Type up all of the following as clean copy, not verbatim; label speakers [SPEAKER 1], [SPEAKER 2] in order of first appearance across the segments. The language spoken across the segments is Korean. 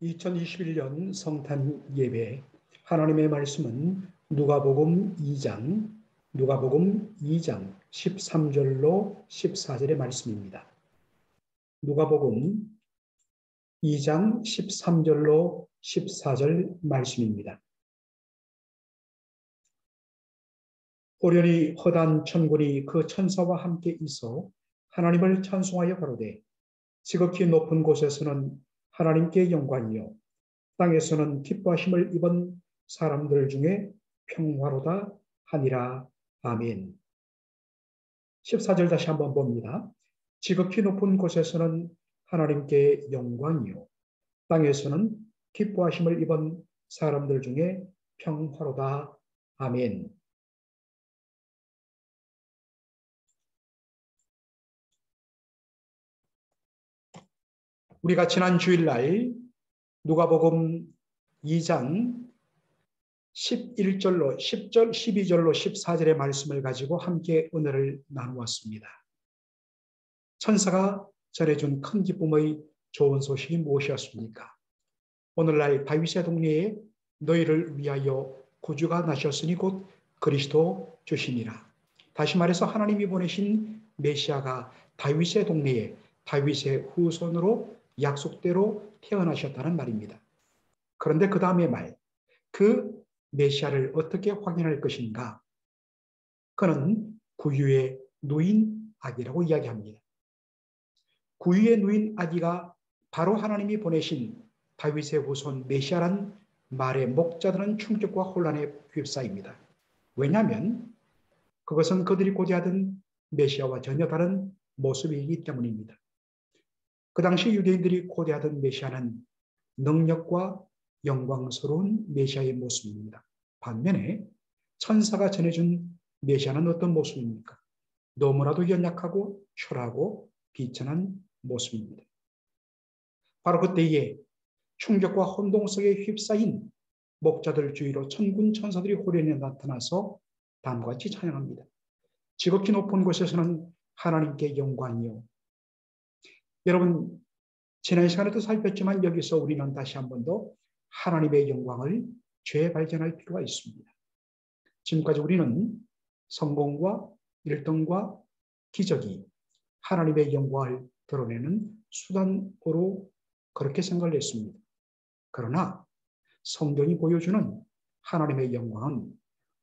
[SPEAKER 1] 2021년 성탄 예배 하나님의 말씀은 누가복음 2장 13절로 14절의 말씀입니다. 누가복음 2장 13절로 14절 말씀입니다. 호련히 허단 천군이 그 천사와 함께 있어 하나님을 찬송하여 가로되 지극히 높은 곳에서는 하나님께 영광이요 땅에서는 기뻐하심을 입은 사람들 중에 평화로다 하니라. 아멘. 14절 다시 한번 봅니다. 지극히 높은 곳에서는 하나님께 영광이요 땅에서는 기뻐하심을 입은 사람들 중에 평화로다. 아멘. 우리가 지난 주일날 누가복음 2장 11절로 10절, 12절로 14절의 말씀을 가지고 함께 은혜를 나누었습니다. 천사가 전해준 큰 기쁨의 좋은 소식이 무엇이었습니까? 오늘날 다윗의 동네에 너희를 위하여 구주가 나셨으니 곧 그리스도 주시니라. 다시 말해서 하나님이 보내신 메시아가 다윗의 동네에 다윗의 후손으로 약속대로 태어나셨다는 말입니다. 그런데 그 다음의 말, 그 메시아를 어떻게 확인할 것인가? 그는 구유의 누인 아기라고 이야기합니다. 구유의 누인 아기가 바로 하나님이 보내신 다윗의 후손 메시아란 말에 목자들은 충격과 혼란에 휩싸입니다. 왜냐하면 그것은 그들이 고대하던 메시아와 전혀 다른 모습이기 때문입니다. 그 당시 유대인들이 고대하던 메시아는 능력과 영광스러운 메시아의 모습입니다. 반면에 천사가 전해준 메시아는 어떤 모습입니까? 너무나도 연약하고 초라하고 비천한 모습입니다. 바로 그때에 충격과 혼동 속에 휩싸인 목자들 주위로 천군 천사들이 호련히 나타나서 다음과 같이 찬양합니다. 지극히 높은 곳에서는 하나님께 영광이요. 여러분, 지난 시간에도 살폈지만 여기서 우리는 다시 한 번 더 하나님의 영광을 재발견할 필요가 있습니다. 지금까지 우리는 성공과 1등과 기적이 하나님의 영광을 드러내는 수단으로 그렇게 생각을 했습니다. 그러나 성경이 보여주는 하나님의 영광은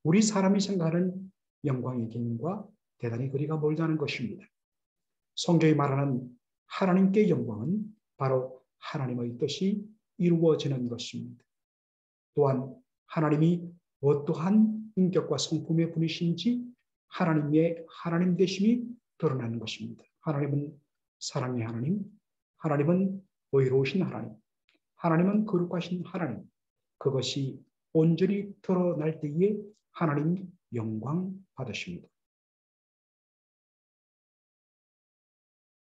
[SPEAKER 1] 우리 사람이 생각하는 영광의 기능과 대단히 거리가 멀다는 것입니다. 성경이 말하는 하나님께 영광은 바로 하나님의 뜻이 이루어지는 것입니다. 또한 하나님이 어떠한 인격과 성품의 분이신지 하나님의 하나님 되심이 드러나는 것입니다. 하나님은 사랑의 하나님, 하나님은 의로우신 하나님, 하나님은 거룩하신 하나님, 그것이 온전히 드러날 때에 하나님 영광 받으십니다.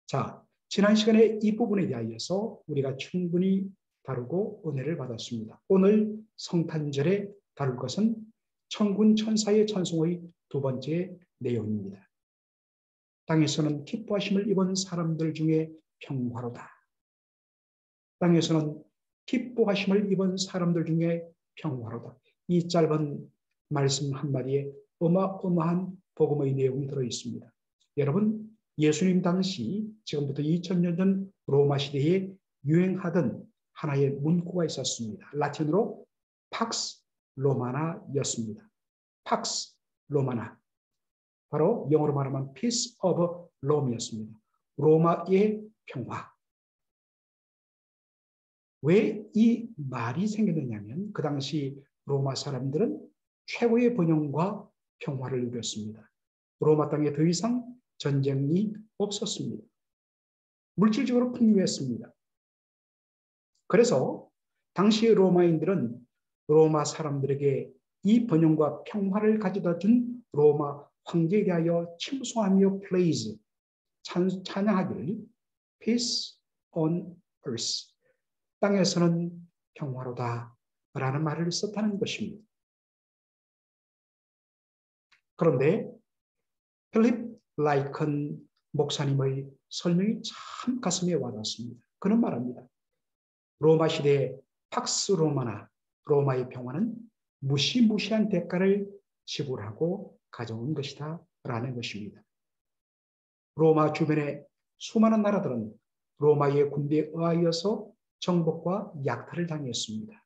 [SPEAKER 1] 자, 지난 시간에 이 부분에 대하여서 우리가 충분히 다루고 은혜를 받았습니다. 오늘 성탄절에 다룰 것은 천군 천사의 찬송의 두 번째 내용입니다. 땅에서는 기뻐하심을 입은 사람들 중에 평화로다. 땅에서는 기뻐하심을 입은 사람들 중에 평화로다. 이 짧은 말씀 한마디에 어마어마한 복음의 내용이 들어있습니다. 여러분, 예수님 당시 지금부터 2000년 전 로마 시대에 유행하던 하나의 문구가 있었습니다. 라틴어로 팍스 로마나였습니다. 팍스 로마나. 바로 영어로 말하면 Peace of Rome이었습니다. 로마의 평화. 왜 이 말이 생겼느냐면 그 당시 로마 사람들은 최고의 번영과 평화를 누렸습니다. 로마 땅에 더 이상 전쟁이 없었습니다. 물질적으로 풍요했습니다. 그래서 당시 로마인들은 로마 사람들에게 이 번영과 평화를 가져다 준 로마 황제에 대하여 칭송하며 praise, 찬양하기를 peace on earth, 땅에서는 평화로다 라는 말을 썼다는 것입니다. 그런데 필립 라이컨 목사님의 설명이 참 가슴에 와닿습니다. 그는 말합니다. 로마 시대의 팍스 로마나 로마의 평화는 무시무시한 대가를 지불하고 가져온 것이다 라는 것입니다. 로마 주변의 수많은 나라들은 로마의 군대에 의하여서 정복과 약탈을 당했습니다.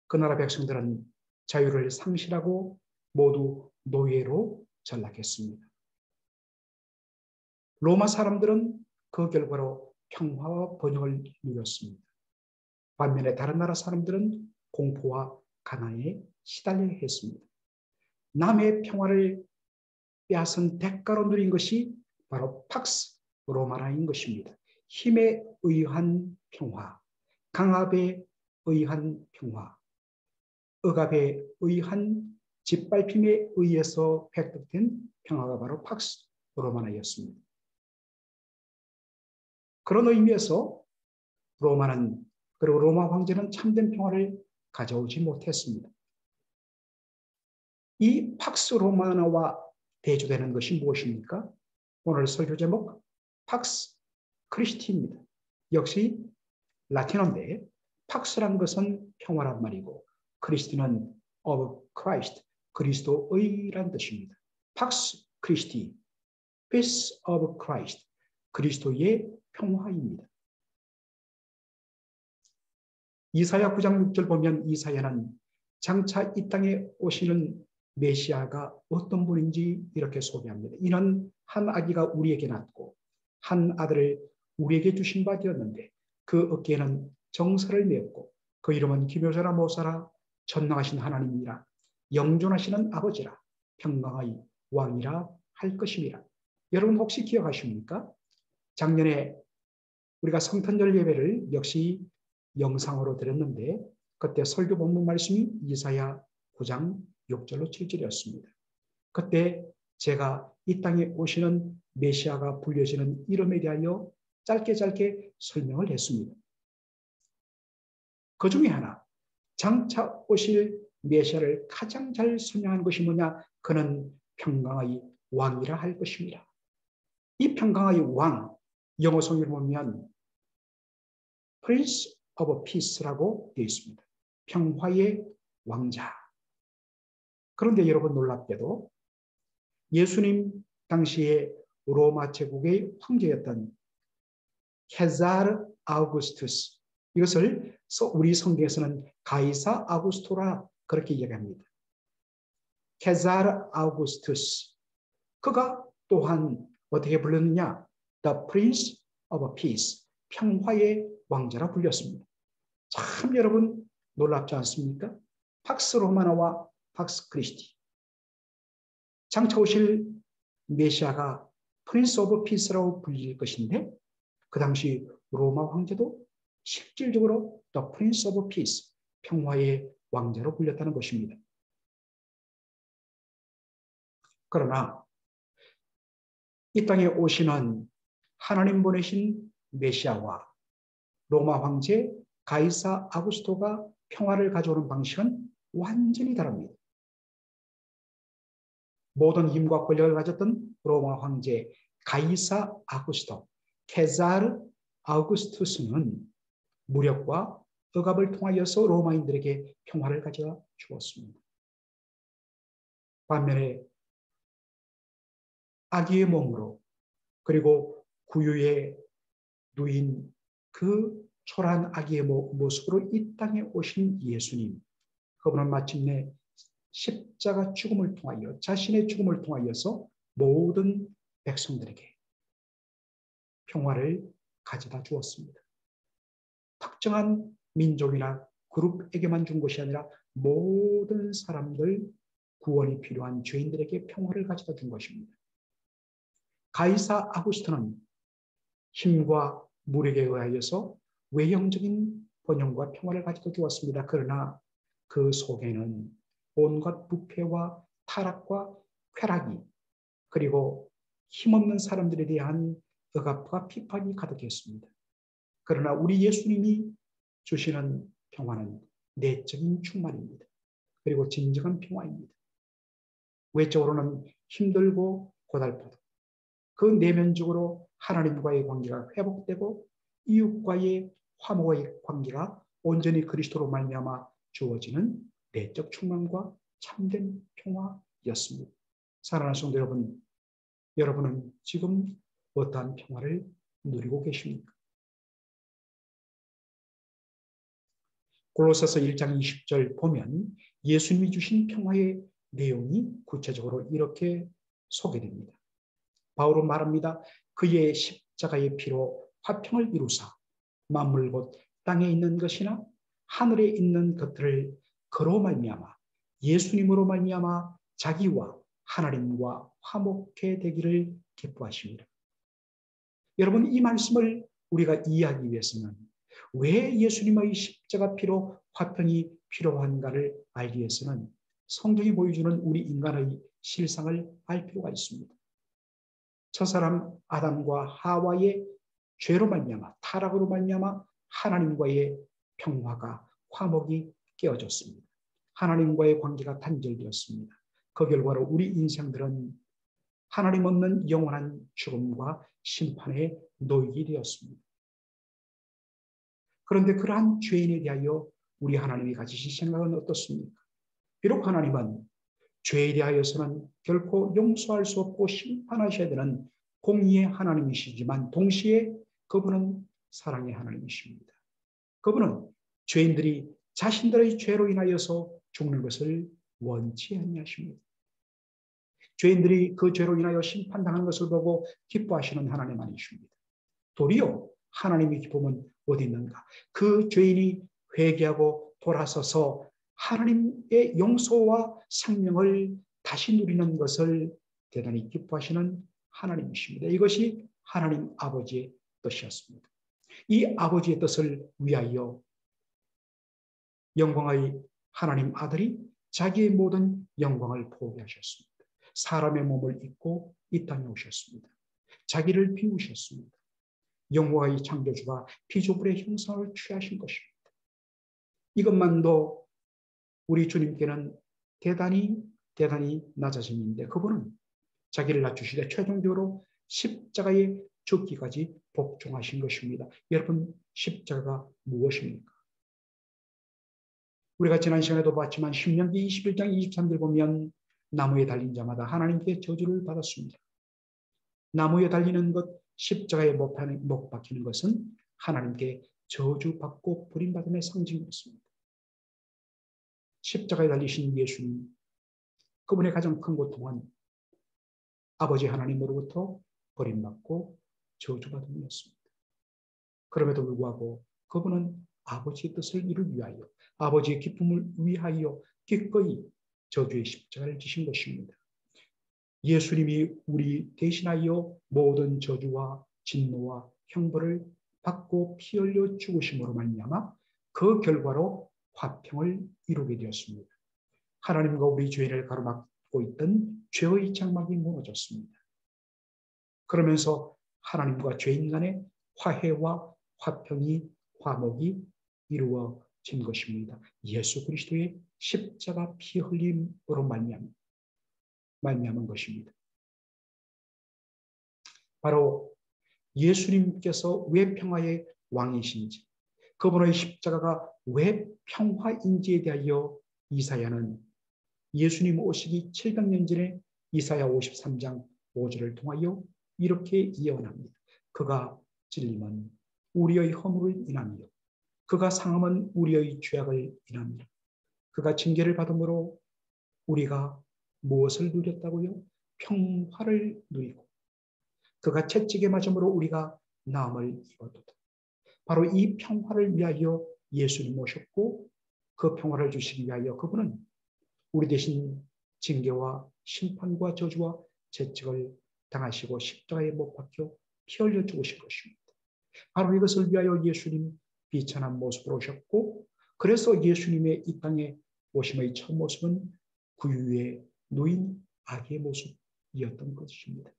[SPEAKER 1] 그 나라 백성들은 자유를 상실하고 모두 노예로 전락했습니다. 로마 사람들은 그 결과로 평화와 번영을 누렸습니다. 반면에 다른 나라 사람들은 공포와 가난에 시달려야 했습니다. 남의 평화를 빼앗은 대가로 누린 것이 바로 팍스 로마나인 것입니다. 힘에 의한 평화, 강압에 의한 평화, 억압에 의한 짓밟힘에 의해서 획득된 평화가 바로 팍스 로마나였습니다. 그런 의미에서 로마는, 그리고 로마 황제는 참된 평화를 가져오지 못했습니다. 이 팍스 로마나와 대조되는 것이 무엇입니까? 오늘 설교 제목 팍스 크리스티입니다. 역시 라틴어인데 팍스란 것은 평화란 말이고 크리스티는 of Christ, 그리스도의란 뜻입니다. 팍스 크리스티, peace of Christ, 그리스도의 평화입니다. 이사야 9장 6절 보면 이사야는 장차 이 땅에 오시는 메시아가 어떤 분인지 이렇게 소개합니다. 이는 한 아기가 우리에게 낳고 한 아들을 우리에게 주신 바 되었는데 그 어깨에는 정사를 메었고 그 이름은 기묘자라 모사라 전능하신 하나님이라 영존하시는 아버지라 평강의 왕이라 할 것입니다. 여러분 혹시 기억하십니까? 작년에 우리가 성탄절 예배를 역시 영상으로 드렸는데 그때 설교 본문 말씀이 이사야 9장 6절로 7절이었습니다. 그때 제가 이 땅에 오시는 메시아가 불려지는 이름에 대하여 짧게 설명을 했습니다. 그 중에 하나, 장차 오실 메시아를 가장 잘 설명한 것이 뭐냐? 그는 평강의 왕이라 할 것입니다. 이 평강의 왕, 영어 성경을 보면 Prince of Peace라고 되어 있습니다. 평화의 왕자. 그런데 여러분 놀랍게도 예수님 당시에 로마 제국의 황제였던 케사르 아우구스투스, 이것을 우리 성경에서는 가이사 아우구스토라 그렇게 이야기합니다. 케사르 아우구스투스, 그가 또한 어떻게 불렸느냐? The Prince of Peace, 평화의 왕자라 불렸습니다. 참 여러분 놀랍지 않습니까? 팍스 로마나와 팍스 크리스티. 장차 오실 메시아가 프린스 오브 피스라고 불릴 것인데 그 당시 로마 황제도 실질적으로 The Prince of Peace, 평화의 왕자로 불렸다는 것입니다. 그러나 이 땅에 오시는 하나님 보내신 메시아와 로마 황제 가이사 아구스토가 평화를 가져오는 방식은 완전히 다릅니다. 모든 힘과 권력을 가졌던 로마 황제 가이사 아구스토, 케사르 아우구스투스는 무력과 억압을 통하여서 로마인들에게 평화를 가져다 주었습니다. 반면에 아기의 몸으로 그리고 구유에 누인 그 초라한 아기의 모습으로 이 땅에 오신 예수님, 그분은 마침내 십자가 죽음을 통하여 자신의 죽음을 통하여서 모든 백성들에게 평화를 가져다 주었습니다. 특정한 민족이나 그룹에게만 준 것이 아니라 모든 사람들, 구원이 필요한 죄인들에게 평화를 가져다 준 것입니다. 가이사 아구스토는 힘과 무력에 의하여서 외형적인 번영과 평화를 가져다 주었습니다. 그러나 그 속에는 온갖 부패와 타락과 쾌락이, 그리고 힘없는 사람들에 대한 억압과 비판이 가득했습니다. 그러나 우리 예수님이 주시는 평화는 내적인 충만입니다. 그리고 진정한 평화입니다. 외적으로는 힘들고 고달파도 그 내면적으로 하나님과의 관계가 회복되고 이웃과의 화목의 관계가 온전히 그리스도로 말미암아 주어지는 내적 충만과 참된 평화였습니다. 사랑하는 성도 여러분, 여러분은 지금 어떠한 평화를 누리고 계십니까? 골로새서 1장 20절 보면 예수님이 주신 평화의 내용이 구체적으로 이렇게 소개됩니다. 바울은 말합니다. 그의 십자가의 피로 화평을 이루사 만물 곧 땅에 있는 것이나 하늘에 있는 것들을 그로 말미암아 예수님으로 말미암아 자기와 하나님과 화목해 되기를 기뻐하십니다. 여러분, 이 말씀을 우리가 이해하기 위해서는 왜 예수님의 십자가 피로 화평이 필요한가를 알기 위해서는 성경이 보여주는 우리 인간의 실상을 알 필요가 있습니다. 첫사람 아담과 하와의 죄로 말미암아 타락으로 말미암아 하나님과의 평화가 화목이 깨어졌습니다. 하나님과의 관계가 단절되었습니다. 그 결과로 우리 인생들은 하나님 없는 영원한 죽음과 심판에 놓이게 되었습니다. 그런데 그러한 죄인에 대하여 우리 하나님이 가지신 생각은 어떻습니까? 비록 하나님은 죄에 대하여서는 결코 용서할 수 없고 심판하셔야 되는 공의의 하나님이시지만 동시에 그분은 사랑의 하나님이십니다. 그분은 죄인들이 자신들의 죄로 인하여서 죽는 것을 원치 아니하십니다. 죄인들이 그 죄로 인하여 심판당하는 것을 보고 기뻐하시는 하나님 아니십니다. 도리어 하나님의 기쁨은 어디 있는가? 그 죄인이 회개하고 돌아서서 하나님의 용서와 생명을 다시 누리는 것을 대단히 기뻐하시는 하나님이십니다. 이것이 하나님 아버지의 뜻이었습니다. 이 아버지의 뜻을 위하여 영광의 하나님 아들이 자기의 모든 영광을 포기하셨습니다. 사람의 몸을 입고 이 땅에 오셨습니다. 자기를 비우셨습니다. 영광의 창조주가 피조물의 형상을 취하신 것입니다. 이것만도 우리 주님께는 대단히 낮아짐인데 그분은 자기를 낮추시되 최종적으로 십자가에 죽기까지 복종하신 것입니다. 여러분, 십자가가 무엇입니까? 우리가 지난 시간에도 봤지만 신명기 21장 23절 보면 나무에 달린 자마다 하나님께 저주를 받았습니다. 나무에 달리는 것, 십자가에 못 박히는 것은 하나님께 저주받고 버림받음의 상징이었습니다. 십자가에 달리신 예수님, 그분의 가장 큰 고통은 아버지 하나님으로부터 버림받고 저주받음이었습니다. 그럼에도 불구하고 그분은 아버지의 뜻을 이루기 위하여, 아버지의 기쁨을 위하여 기꺼이 저주의 십자가를 지신 것입니다. 예수님이 우리 대신하여 모든 저주와 진노와 형벌을 받고 피 흘려 죽으심으로 말미암아 그 결과로 화평을 이루게 되었습니다. 하나님과 우리 죄인을 가로막고 있던 죄의 장막이 무너졌습니다. 그러면서 하나님과 죄인 간의 화해와 화평이 화목이 이루어진 것입니다. 예수 그리스도의 십자가 피 흘림으로 말미암은 것입니다. 바로 예수님께서 왜 평화의 왕이신지, 그분의 십자가가 왜 평화인지에 대하여 이사야는 예수님 오시기 700년 전에 이사야 53장 5절을 통하여 이렇게 예언합니다. 그가 찔림은 우리의 허물을 인하며 그가 상함은 우리의 죄악을 인하며 그가 징계를 받음으로 우리가 무엇을 누렸다고요? 평화를 누리고 그가 채찍에 맞음으로 우리가 나음을 입었도다. 바로 이 평화를 위하여 예수님 오셨고 그 평화를 주시기 위하여 그분은 우리 대신 징계와 심판과 저주와 채찍을 당하시고 십자가에 못 박혀 피 흘려 죽으신 것입니다. 바로 이것을 위하여 예수님 비천한 모습으로 오셨고 그래서 예수님의 이 땅에 오심의 첫 모습은 구유에 누인 아기의 모습이었던 것입니다.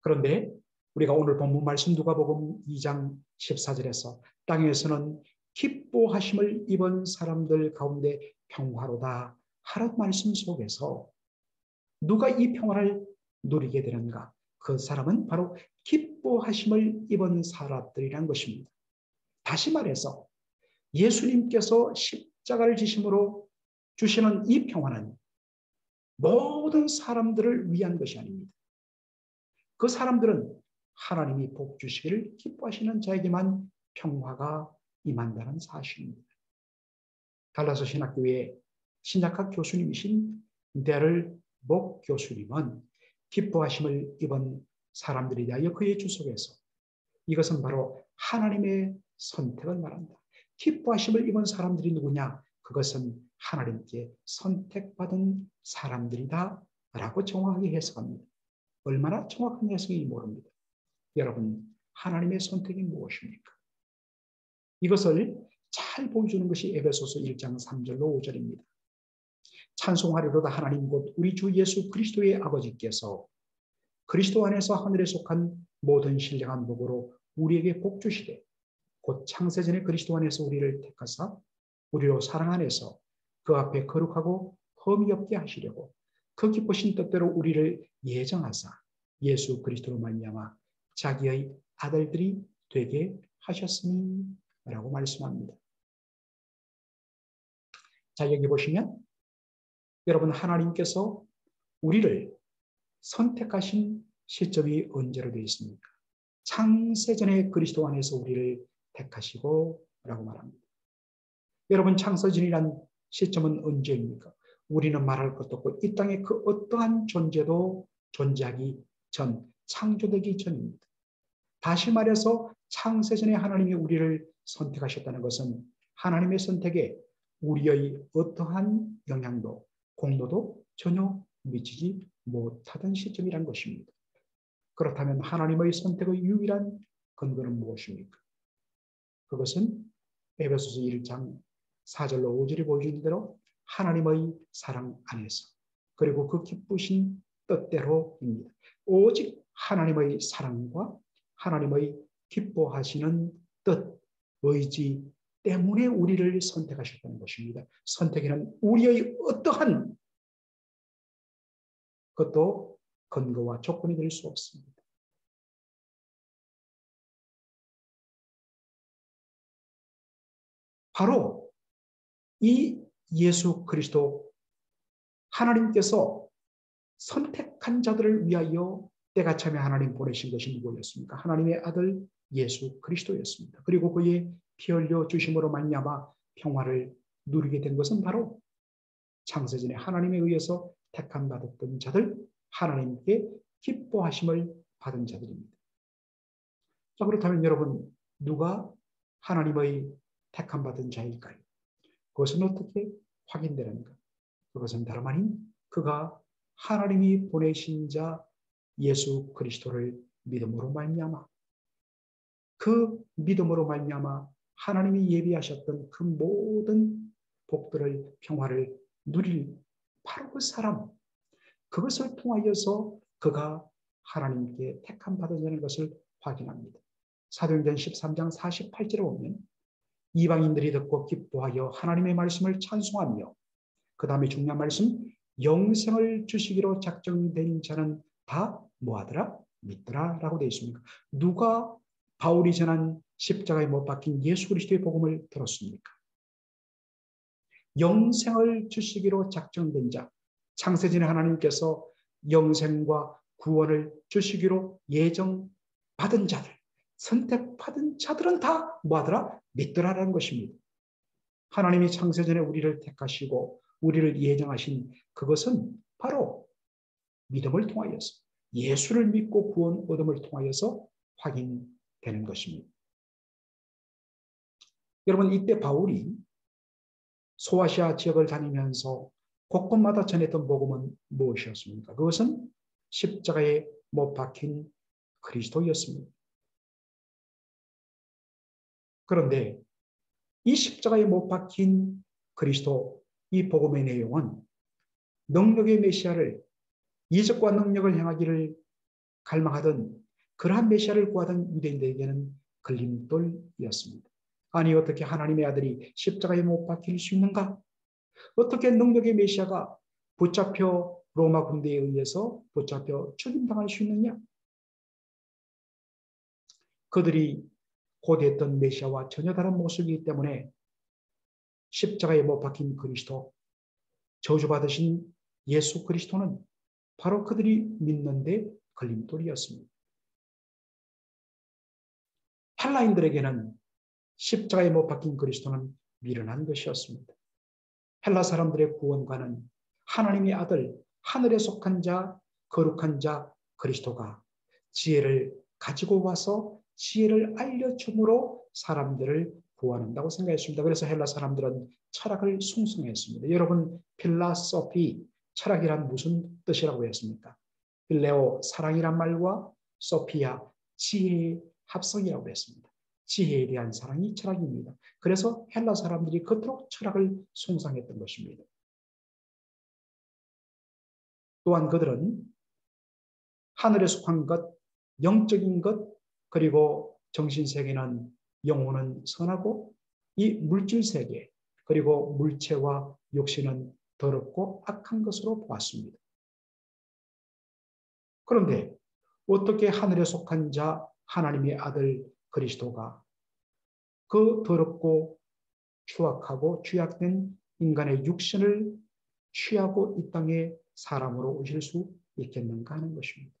[SPEAKER 1] 그런데 우리가 오늘 본문 말씀 누가복음 2장 14절에서 땅에서는 기뻐하심을 입은 사람들 가운데 평화로다 하는 말씀 속에서 누가 이 평화를 누리게 되는가? 그 사람은 바로 기뻐하심을 입은 사람들이란 것입니다. 다시 말해서 예수님께서 십자가를 지심으로 주시는 이 평화는 모든 사람들을 위한 것이 아닙니다. 그 사람들은 하나님이 복 주시기를 기뻐하시는 자에게만 평화가 임한다는 사실입니다. 달라서 신학교의 신약학 교수님이신 데럴 목 교수님은 기뻐하심을 입은 사람들에 대하여 그의 주석에서 이것은 바로 하나님의 선택을 말한다. 기뻐하심을 입은 사람들이 누구냐? 그것은 하나님께 선택받은 사람들이다 라고 정확하게 해석합니다. 얼마나 정확한 해석인지 모릅니다. 여러분, 하나님의 선택이 무엇입니까? 이것을 잘 보여주는 것이 에베소서 1장 3절로 5절입니다. 찬송하리로다 하나님 곧 우리 주 예수 그리스도의 아버지께서 그리스도 안에서 하늘에 속한 모든 신령한 복으로 우리에게 복 주시되 곧 창세전에 그리스도 안에서 우리를 택하사 우리로 사랑 안에서 그 앞에 거룩하고 흠이 없게 하시려고 그 기쁘신 뜻대로 우리를 예정하사 예수 그리스도로 말미암아 자기의 아들들이 되게 하셨으니 라고 말씀합니다. 자, 여기 보시면 여러분, 하나님께서 우리를 선택하신 시점이 언제로 되어 있습니까? 창세전에 그리스도 안에서 우리를 택하시고 라고 말합니다. 여러분, 창세전이란 시점은 언제입니까? 우리는 말할 것도 없고 이 땅에 그 어떠한 존재도 존재하기 전, 창조되기 전입니다. 다시 말해서 창세전에 하나님이 우리를 선택하셨다는 것은 하나님의 선택에 우리의 어떠한 영향도 공로도 전혀 미치지 못하던 시점이란 것입니다. 그렇다면 하나님의 선택의 유일한 근거는 무엇입니까? 그것은 에베소서 1장 4절로 5절이 보여주는 대로 하나님의 사랑 안에서 그리고 그 기쁘신 뜻대로입니다. 오직 하나님의 사랑과 하나님의 기뻐하시는 뜻, 의지 때문에 우리를 선택하셨다는 것입니다. 선택에는 우리의 어떠한 것도 근거와 조건이 될 수 없습니다. 바로 이 예수 그리스도 하나님께서 선택한 자들을 위하여 때가 차면 하나님 보내신 것이 누구였습니까? 하나님의 아들 예수 그리스도였습니다. 그리고 그의 피 흘려 주심으로 말미암아 평화를 누리게 된 것은 바로 창세전에 하나님에 의해서 택함 받았던 자들, 하나님께 기뻐하심을 받은 자들입니다. 자, 그렇다면 여러분, 누가 하나님의 택함 받은 자일까요? 그것은 어떻게 확인되는가? 그것은 다름 아닌 그가 하나님이 보내신 자 예수 그리스도를 믿음으로 말미암아 그 믿음으로 말미암아 하나님이 예비하셨던 그 모든 복들을 평화를 누릴 바로 그 사람, 그것을 통하여서 그가 하나님께 택함 받은 것을 확인합니다. 사도행전 13장 48절에 보면 이방인들이 듣고 기뻐하여 하나님의 말씀을 찬송하며 그 다음에 중요한 말씀, 영생을 주시기로 작정된 자는 다 뭐하더라? 믿더라 라고 되어 있습니다. 누가 바울이 전한 십자가에 못 박힌 예수 그리스도의 복음을 들었습니까? 영생을 주시기로 작정된 자, 창세전에 하나님께서 영생과 구원을 주시기로 예정받은 자들, 선택받은 자들은 다 뭐하더라? 믿더라라는 것입니다. 하나님이 창세전에 우리를 택하시고 우리를 예정하신 그것은 바로 믿음을 통하여서 예수를 믿고 구원 얻음을 통하여서 확인되는 것입니다. 여러분, 이때 바울이 소아시아 지역을 다니면서 곳곳마다 전했던 복음은 무엇이었습니까? 그것은 십자가에 못 박힌 그리스도였습니다. 그런데 이 십자가에 못 박힌 그리스도, 이 복음의 내용은 능력의 메시아를, 이적과 능력을 행하기를 갈망하던 그러한 메시아를 구하던 유대인들에게는 걸림돌이었습니다. 아니, 어떻게 하나님의 아들이 십자가에 못 박힐 수 있는가? 어떻게 능력의 메시아가 붙잡혀 로마 군대에 의해서 붙잡혀 죽임당할 수 있느냐? 그들이 고대했던 메시아와 전혀 다른 모습이기 때문에 십자가에 못 박힌 그리스도, 저주받으신 예수 그리스도는 바로 그들이 믿는데 걸림돌이었습니다. 헬라인들에게는 십자가에 못 박힌 그리스도는 미련한 것이었습니다. 헬라 사람들의 구원과는 하나님의 아들, 하늘에 속한 자, 거룩한 자 그리스도가 지혜를 가지고 와서 지혜를 알려줌으로 사람들을 구원한다고 생각했습니다. 그래서 헬라 사람들은 철학을 숭상했습니다. 여러분, 필라소피, 철학이란 무슨 뜻이라고 했습니까? 필레오, 사랑이란 말과 소피아, 지혜의 합성이라고 했습니다. 지혜에 대한 사랑이 철학입니다. 그래서 헬라 사람들이 그토록 철학을 숭상했던 것입니다. 또한 그들은 하늘에 속한 것, 영적인 것, 그리고 정신세계는 영혼은 선하고 이 물질세계, 그리고 물체와 육신은 더럽고 악한 것으로 보았습니다. 그런데 어떻게 하늘에 속한 자 하나님의 아들 그리스도가 그 더럽고 추악하고 죄악된 인간의 육신을 취하고 이 땅에 사람으로 오실 수 있겠는가 하는 것입니다.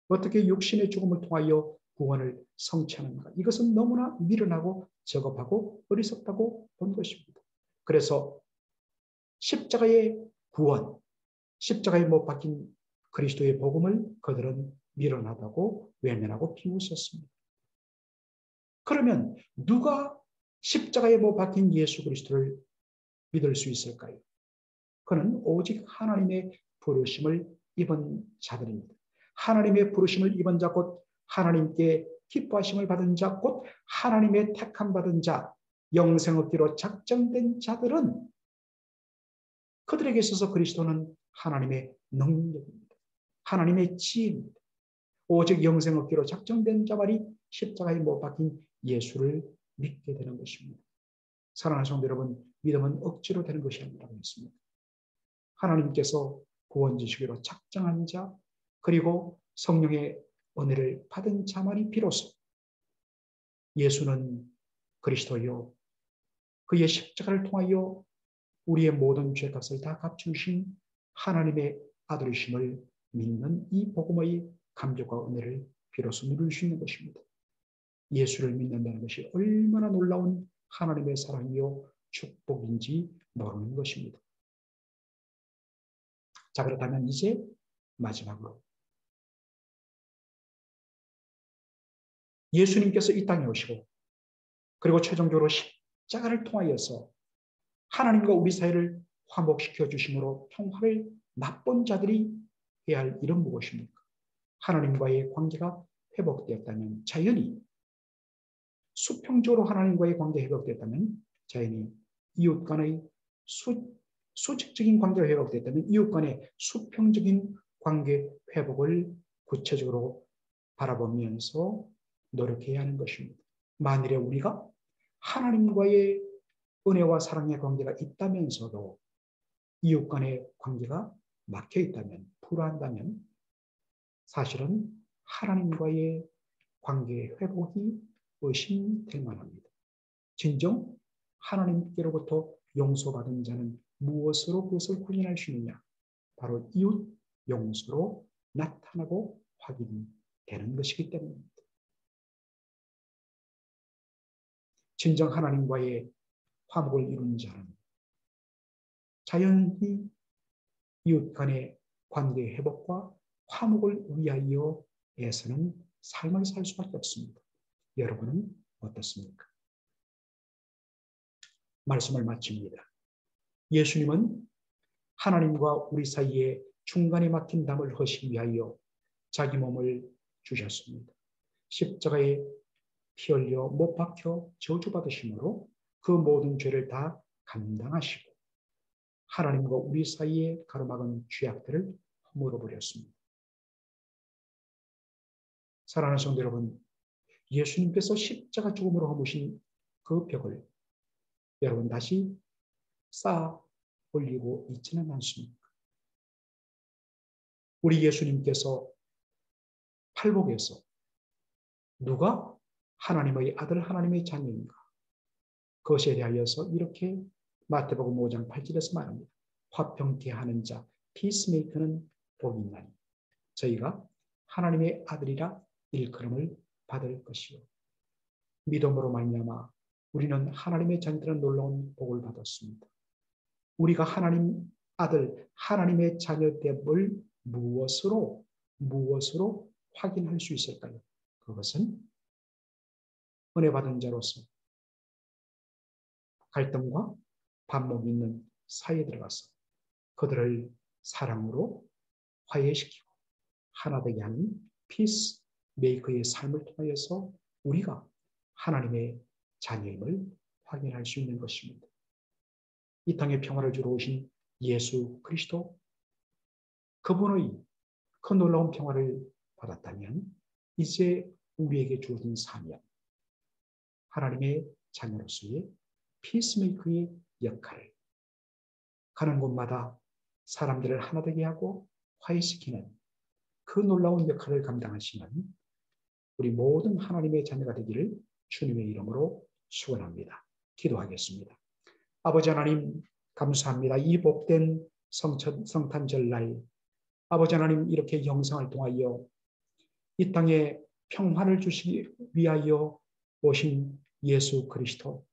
[SPEAKER 1] 어떻게 육신의 죽음을 통하여 구원을 성취하는가? 이것은 너무나 미련하고 저급하고 어리석다고 본 것입니다. 그래서 십자가의 구원, 십자가에 못 박힌 그리스도의 복음을 그들은 미련하다고 외면하고 비웃었습니다. 그러면 누가 십자가에 못 박힌 예수 그리스도를 믿을 수 있을까요? 그는 오직 하나님의 부르심을 입은 자들입니다. 하나님의 부르심을 입은 자, 곧 하나님께 기뻐하심을 받은 자, 곧 하나님의 택함 받은 자, 영생 얻기로 작정된 자들은 그들에게 있어서 그리스도는 하나님의 능력입니다. 하나님의 지혜입니다. 오직 영생 얻기로 작정된 자만이 십자가에 못 박힌 예수를 믿게 되는 것입니다. 사랑하는 성도 여러분, 믿음은 억지로 되는 것이 아니라고 했습니다. 하나님께서 구원 주시기로 작정한 자, 그리고 성령의 은혜를 받은 자만이 비로소 예수는 그리스도요, 그의 십자가를 통하여 우리의 모든 죄값을 다 갚으신 하나님의 아들이심을 믿는 이 복음의 감격과 은혜를 비로소 누릴 수 있는 것입니다. 예수를 믿는다는 것이 얼마나 놀라운 하나님의 사랑이요 축복인지 모르는 것입니다. 자, 그렇다면 이제 마지막으로 예수님께서 이 땅에 오시고 그리고 최종적으로 십자가를 통하여서 하나님과 우리 사이를 화목시켜 주심으로 평화를 맛본 자들이 해야 할 일은 무엇입니까? 하나님과의 관계가 회복되었다면 자연히 수평적으로 하나님과의 관계가 회복되었다면 자연히 이웃 간의 수직적인 관계가 회복되었다면 이웃 간의 수평적인 관계 회복을 구체적으로 바라보면서 노력해야 하는 것입니다. 만일에 우리가 하나님과의 은혜와 사랑의 관계가 있다면서도 이웃 간의 관계가 막혀 있다면, 불안하다면 사실은 하나님과의 관계 회복이 의심될 만합니다. 진정 하나님께로부터 용서받은 자는 무엇으로 그것을 확인할 수 있느냐? 바로 이웃 용서로 나타나고 확인되는 것이기 때문입니다. 진정 하나님과의 화목을 이룬 자는 자연히 이웃 간의 관계 회복과 화목을 위하여 애쓰는 삶을 살 수밖에 없습니다. 여러분은 어떻습니까? 말씀을 마칩니다. 예수님은 하나님과 우리 사이에 중간에 막힌 담을 허시기 위하여 자기 몸을 주셨습니다. 십자가에 피 흘려 못 박혀 저주받으심으로 그 모든 죄를 다 감당하시고 하나님과 우리 사이에 가로막은 죄악들을 허물어버렸습니다. 사랑하는 성도 여러분, 예수님께서 십자가 죽음으로 허무신 그 벽을 여러분 다시 쌓아 올리고 있지는 않습니까? 우리 예수님께서 팔복에서 누가 하나님의 아들, 하나님의 자녀인가? 그것에 대하여서 이렇게 마태복음 5장 8절에서 말합니다. 화평케 하는 자, 피스메이커는 복이 있나니 저희가 하나님의 아들이라 일컬음을 받을 것이요. 믿음으로 말미암아 우리는 하나님의 자녀들은 놀라운 복을 받았습니다. 우리가 하나님 아들, 하나님의 자녀됨을 무엇으로 확인할 수 있을까요? 그것은 은혜 받은 자로서 갈등과 반목이 있는 사이에 들어가서 그들을 사랑으로 화해시키고 하나 되게 하는 피스 메이커의 삶을 통하여서 우리가 하나님의 자녀임을 확인할 수 있는 것입니다. 이 땅에 평화를 주러 오신 예수 그리스도, 그분의 그 놀라운 평화를 받았다면 이제 우리에게 주어진 사명, 하나님의 자녀로서의 피스메이커의 역할을 가는 곳마다 사람들을 하나 되게 하고 화해시키는 그 놀라운 역할을 감당하시는 우리 모든 하나님의 자녀가 되기를 주님의 이름으로 축원합니다. 기도하겠습니다. 아버지 하나님 감사합니다. 이 복된 성탄절날 아버지 하나님 이렇게 영상을 통하여 이 땅에 평화를 주시기 위하여 오신 예수 그리스도,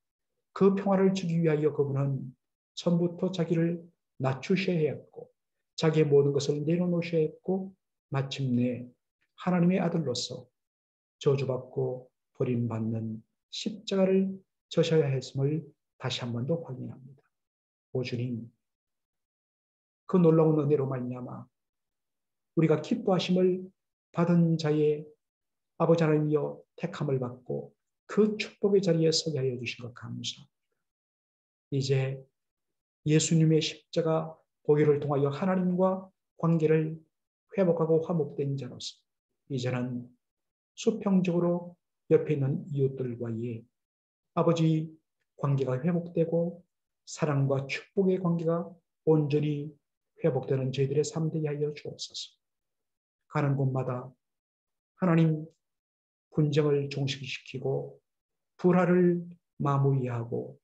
[SPEAKER 1] 그 평화를 주기 위하여 그분은 처음부터 자기를 낮추셔야 했고 자기의 모든 것을 내려놓으셔야 했고 마침내 하나님의 아들로서 저주받고 버림받는 십자가를 져셔야 했음을 다시 한 번 더 확인합니다. 오 주님, 그 놀라운 은혜로 말미암아 우리가 기뻐하심을 받은 자의 아버지 하나님이여 택함을 받고 그 축복의 자리에 서게 하여 주신 것 감사합니다. 이제 예수님의 십자가 보혈을 통하여 하나님과 관계를 회복하고 화목된 자로서 이제는 수평적으로 옆에 있는 이웃들과의 아버지 관계가 회복되고 사랑과 축복의 관계가 온전히 회복되는 저희들의 삶 되게 하여 주옵소서. 가는 곳마다 하나님 분쟁을 종식시키고 불화를 마무리하고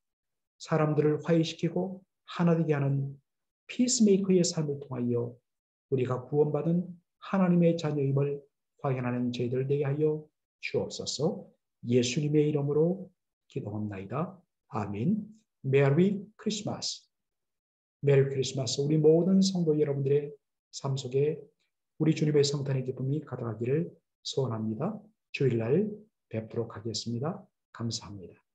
[SPEAKER 1] 사람들을 화해시키고 하나 되게 하는 피스메이커의 삶을 통하여 우리가 구원받은 하나님의 자녀임을 확인하는 저희들 되게 하여 주옵소서. 예수님의 이름으로 기도합나이다. 아멘. 메리 크리스마스. 메리 크리스마스. 우리 모든 성도 여러분들의 삶 속에 우리 주님의 성탄의 기쁨이 가득하기를 소원합니다. 주일날 뵙도록 하겠습니다. 감사합니다.